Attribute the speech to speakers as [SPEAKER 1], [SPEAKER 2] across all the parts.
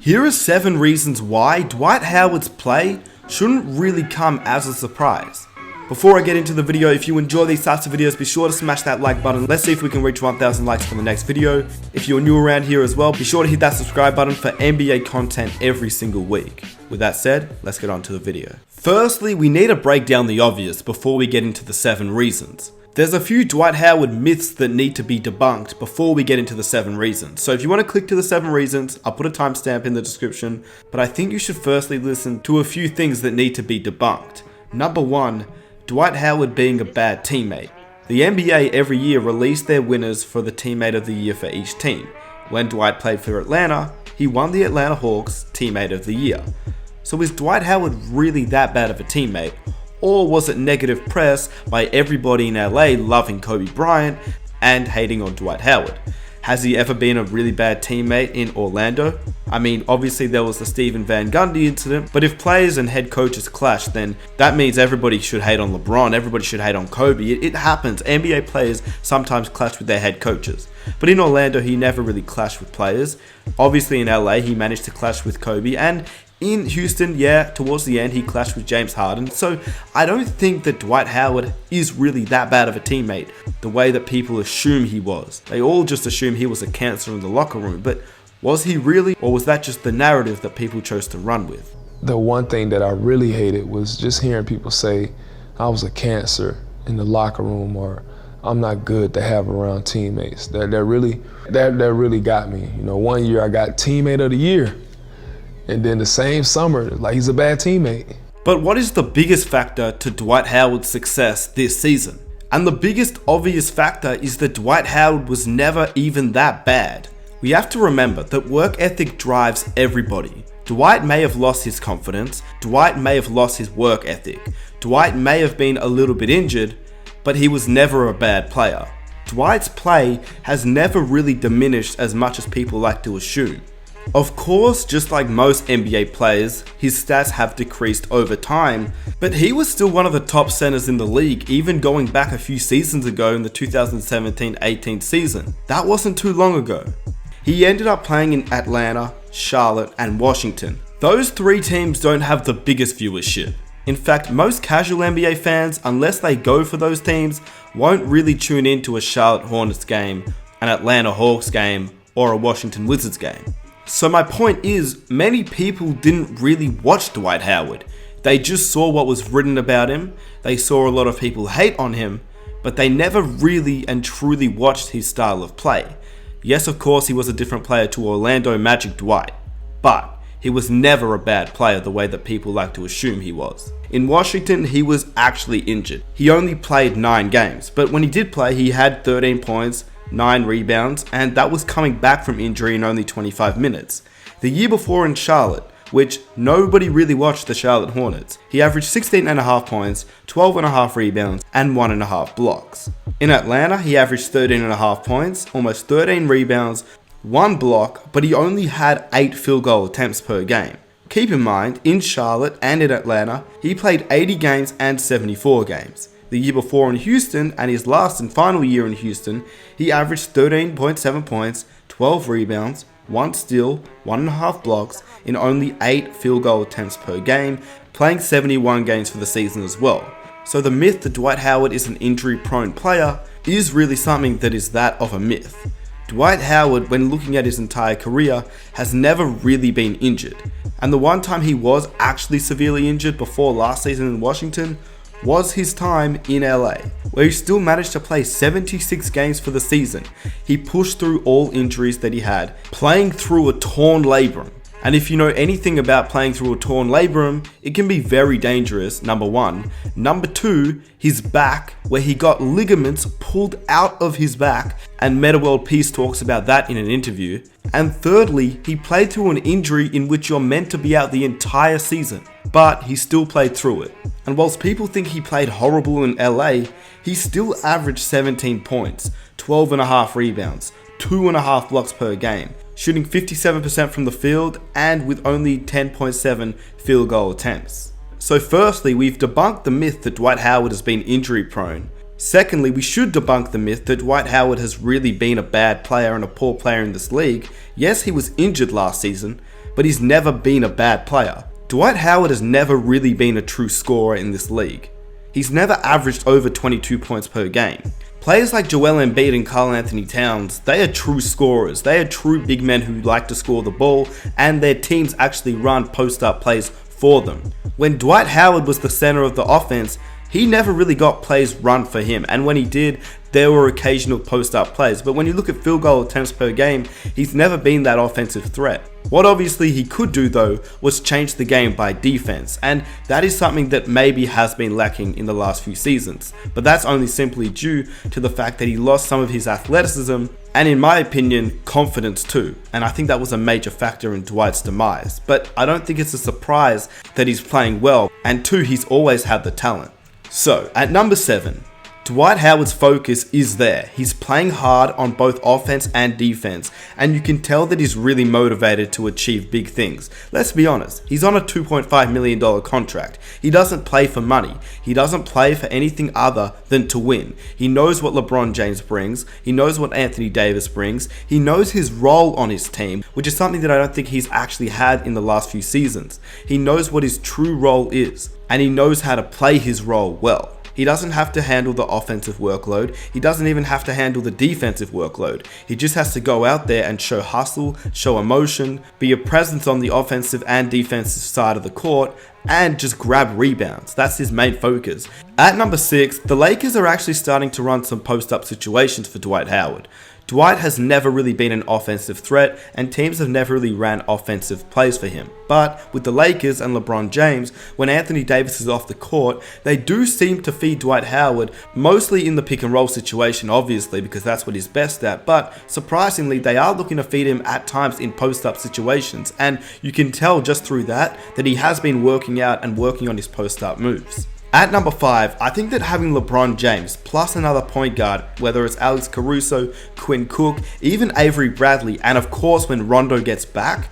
[SPEAKER 1] Here are 7 reasons why Dwight Howard's play shouldn't really come as a surprise. Before I get into the video, if you enjoy these types of videos, be sure to smash that like button. Let's see if we can reach 1,000 likes for the next video. If you're new around here as well, be sure to hit that subscribe button for NBA content every single week. With that said, let's get on to the video. Firstly, we need to break down the obvious before we get into the 7 reasons. There's a few Dwight Howard myths that need to be debunked before we get into the 7 reasons. So if you want to click to the 7 reasons, I'll put a timestamp in the description, but I think you should firstly listen to a few things that need to be debunked. Number 1, Dwight Howard being a bad teammate. The NBA every year released their winners for the teammate of the year for each team. When Dwight played for Atlanta, he won the Atlanta Hawks teammate of the year. So is Dwight Howard really that bad of a teammate? Or was it negative press by everybody in LA loving Kobe Bryant and hating on Dwight Howard? Has he ever been a really bad teammate in Orlando? I mean, obviously there was the Stephen Van Gundy incident, but if players and head coaches clash, then that means everybody should hate on LeBron, everybody should hate on Kobe. It happens. NBA players sometimes clash with their head coaches. But in Orlando, he never really clashed with players. Obviously in LA, he managed to clash with Kobe, and in Houston, yeah, towards the end, he clashed with James Harden. So I don't think that Dwight Howard is really that bad of a teammate, the way that people assume he was. They all just assume he was a cancer in the locker room, but was he really, or was that just the narrative that people chose to run with?
[SPEAKER 2] The one thing that I really hated was just hearing people say I was a cancer in the locker room, or I'm not good to have around teammates. That really got me. You know, one year I got teammate of the year. And then the same summer, like, he's a bad teammate.
[SPEAKER 1] But what is the biggest factor to Dwight Howard's success this season? And the biggest obvious factor is that Dwight Howard was never even that bad. We have to remember that work ethic drives everybody. Dwight may have lost his confidence, Dwight may have lost his work ethic, Dwight may have been a little bit injured, but he was never a bad player. Dwight's play has never really diminished as much as people like to assume. Of course, just like most NBA players, his stats have decreased over time, but he was still one of the top centers in the league, even going back a few seasons ago in the 2017-18 season. That wasn't too long ago. He ended up playing in Atlanta, Charlotte, and Washington. Those 3 teams don't have the biggest viewership. In fact, most casual NBA fans, unless they go for those teams, won't really tune into a Charlotte Hornets game, an Atlanta Hawks game, or a Washington Wizards game. So my point is, many people didn't really watch Dwight Howard. They just saw what was written about him, they saw a lot of people hate on him, but they never really and truly watched his style of play. Yes, of course, he was a different player to Orlando Magic Dwight, but he was never a bad player the way that people like to assume he was. In Washington, he was actually injured. He only played 9 games, but when he did play, he had 13 points, 9 rebounds, and that was coming back from injury in only 25 minutes. The year before in Charlotte, which nobody really watched the Charlotte Hornets, he averaged 16.5 points, 12.5 rebounds, and 1.5 blocks. In Atlanta, he averaged 13.5 points, almost 13 rebounds, 1 block, but he only had 8 field goal attempts per game. Keep in mind, in Charlotte and in Atlanta, he played 80 games and 74 games. The year before in Houston, and his last and final year in Houston, he averaged 13.7 points, 12 rebounds, 1 steal, 1.5 blocks in only 8 field goal attempts per game, playing 71 games for the season as well. So the myth that Dwight Howard is an injury-prone player is really something that is that of a myth. Dwight Howard, when looking at his entire career, has never really been injured. And the one time he was actually severely injured before last season in Washington was his time in LA, where he still managed to play 76 games for the season. He pushed through all injuries that he had, playing through a torn labrum. And if you know anything about playing through a torn labrum, it can be very dangerous, number 1. Number 2, his back, where he got ligaments pulled out of his back, and Metta World Peace talks about that in an interview. And thirdly, he played through an injury in which you're meant to be out the entire season, but he still played through it. And whilst people think he played horrible in LA, he still averaged 17 points, 12.5 rebounds, 2.5 blocks per game, shooting 57% from the field and with only 10.7 field goal attempts. So firstly, we've debunked the myth that Dwight Howard has been injury prone. Secondly, we should debunk the myth that Dwight Howard has really been a bad player and a poor player in this league. Yes, he was injured last season, but he's never been a bad player. Dwight Howard has never really been a true scorer in this league. He's never averaged over 22 points per game. Players like Joel Embiid and Karl Anthony Towns, they are true scorers. They are true big men who like to score the ball, and their teams actually run post-up plays for them. When Dwight Howard was the center of the offense, he never really got plays run for him, and when he did, there were occasional post-up plays. But when you look at field goal attempts per game, he's never been that offensive threat. What obviously he could do though was change the game by defense, and that is something that maybe has been lacking in the last few seasons. But that's only simply due to the fact that he lost some of his athleticism and, in my opinion, confidence too. And I think that was a major factor in Dwight's demise. But I don't think it's a surprise that he's playing well, and two, he's always had the talent. So, at number 7, Dwight Howard's focus is there. He's playing hard on both offense and defense, and you can tell that he's really motivated to achieve big things. Let's be honest, he's on a $2.5 million contract. He doesn't play for money. He doesn't play for anything other than to win. He knows what LeBron James brings. He knows what Anthony Davis brings. He knows his role on his team, which is something that I don't think he's actually had in the last few seasons. He knows what his true role is, and he knows how to play his role well. He doesn't have to handle the offensive workload. He doesn't even have to handle the defensive workload. He just has to go out there and show hustle, show emotion, be a presence on the offensive and defensive side of the court, and just grab rebounds. That's his main focus. At number 6, the Lakers are actually starting to run some post-up situations for Dwight Howard. Dwight has never really been an offensive threat, and teams have never really ran offensive plays for him. But with the Lakers and LeBron James, when Anthony Davis is off the court, they do seem to feed Dwight Howard, mostly in the pick and roll situation, obviously, because that's what he's best at. But surprisingly, they are looking to feed him at times in post-up situations, and you can tell just through that he has been working out and working on his post-up moves. At number 5, I think that having LeBron James plus another point guard, whether it's Alex Caruso, Quinn Cook, even Avery Bradley, and of course when Rondo gets back,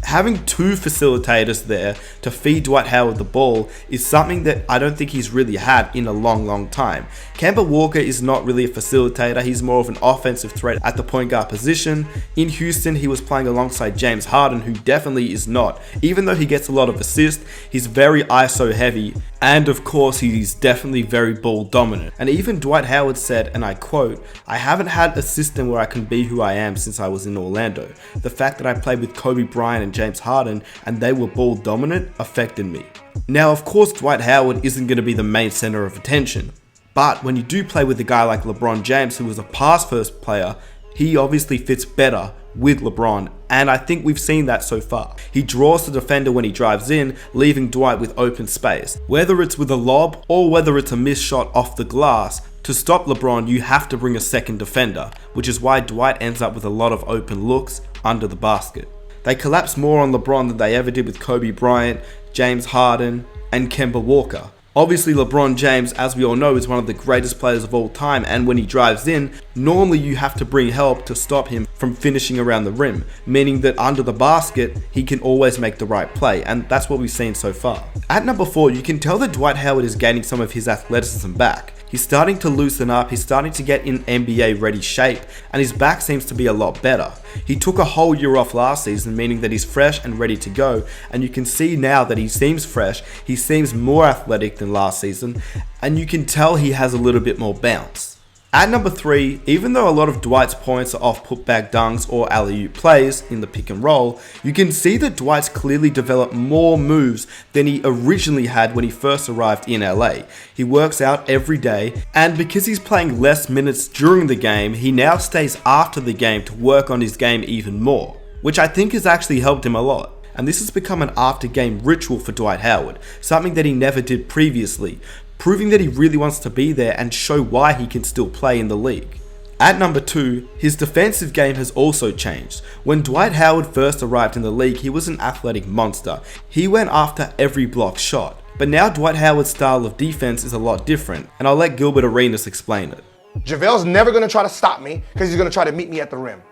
[SPEAKER 1] having two facilitators there to feed Dwight Howard the ball is something that I don't think he's really had in a long time. Kemba Walker is not really a facilitator. He's more of an offensive threat at the point guard position. In Houston, he was playing alongside James Harden, who definitely is not. Even though he gets a lot of assists, he's very ISO heavy, and of course he's definitely very ball dominant. And even Dwight Howard said, and I quote, "I haven't had a system where I can be who I am since I was in Orlando. The fact that I played with Kobe Bryant and James Harden and they were ball dominant affected me." Now, of course, Dwight Howard isn't going to be the main center of attention. But when you do play with a guy like LeBron James, who was a pass-first player, he obviously fits better with LeBron, and I think we've seen that so far. He draws the defender when he drives in, leaving Dwight with open space. Whether it's with a lob or whether it's a missed shot off the glass, to stop LeBron, you have to bring a second defender, which is why Dwight ends up with a lot of open looks under the basket. They collapse more on LeBron than they ever did with Kobe Bryant, James Harden, and Kemba Walker. Obviously, LeBron James, as we all know, is one of the greatest players of all time, and when he drives in, normally you have to bring help to stop him from finishing around the rim, meaning that under the basket, he can always make the right play, and that's what we've seen so far. At number 4, you can tell that Dwight Howard is gaining some of his athleticism back. He's starting to loosen up, he's starting to get in NBA ready shape, and his back seems to be a lot better. He took a whole year off last season, meaning that he's fresh and ready to go, and you can see now that he seems fresh, he seems more athletic than last season, and you can tell he has a little bit more bounce. At number 3, even though a lot of Dwight's points are off putback dunks or alley-oop plays in the pick and roll, you can see that Dwight's clearly developed more moves than he originally had when he first arrived in LA. He works out every day, and because he's playing less minutes during the game, he now stays after the game to work on his game even more, which I think has actually helped him a lot. And this has become an after-game ritual for Dwight Howard, something that he never did previously, proving that he really wants to be there and show why he can still play in the league. At number 2, his defensive game has also changed. When Dwight Howard first arrived in the league, he was an athletic monster. He went after every block shot. But now Dwight Howard's style of defense is a lot different, and I'll let Gilbert Arenas explain it.
[SPEAKER 3] JaVale's never going to try to stop me because he's going to try to meet me at the rim.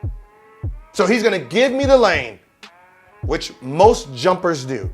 [SPEAKER 3] So he's going to give me the lane, which most jumpers do.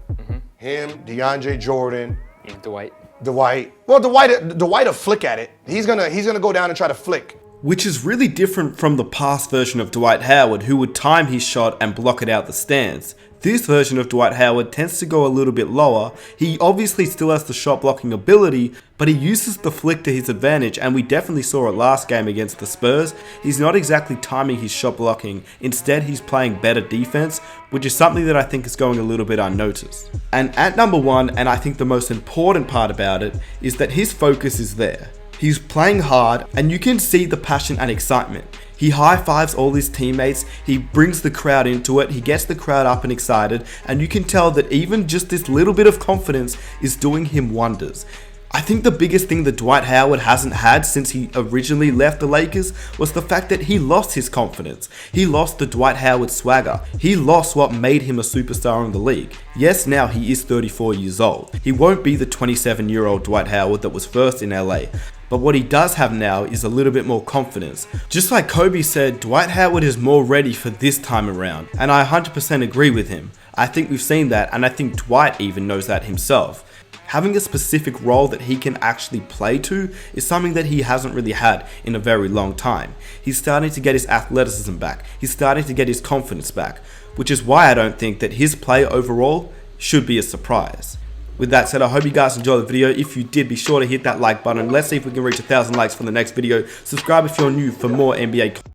[SPEAKER 3] Him, DeAndre Jordan.
[SPEAKER 4] Dwight.
[SPEAKER 3] Dwight. Well, Dwight will flick at it. He's gonna go down and try to flick.
[SPEAKER 1] Which is really different from the past version of Dwight Howard, who would time his shot and block it out the stands. This version of Dwight Howard tends to go a little bit lower. He obviously still has the shot blocking ability, but he uses the flick to his advantage, and we definitely saw it last game against the Spurs. He's not exactly timing his shot blocking, instead he's playing better defense, which is something that I think is going a little bit unnoticed. And at number one, and I think the most important part about it, is that his focus is there. He's playing hard, and you can see the passion and excitement. He high-fives all his teammates, he brings the crowd into it, he gets the crowd up and excited, and you can tell that even just this little bit of confidence is doing him wonders. I think the biggest thing that Dwight Howard hasn't had since he originally left the Lakers was the fact that he lost his confidence. He lost the Dwight Howard swagger. He lost what made him a superstar in the league. Yes, now he is 34 years old. He won't be the 27-year-old Dwight Howard that was first in LA. But what he does have now is a little bit more confidence. Just like Kobe said, Dwight Howard is more ready for this time around. And I 100% agree with him. I think we've seen that, and I think Dwight even knows that himself. Having a specific role that he can actually play to is something that he hasn't really had in a very long time. He's starting to get his athleticism back. He's starting to get his confidence back, which is why I don't think that his play overall should be a surprise. With that said, I hope you guys enjoyed the video. If you did, be sure to hit that like button. Let's see if we can reach 1,000 likes for the next video. Subscribe if you're new for more NBA content.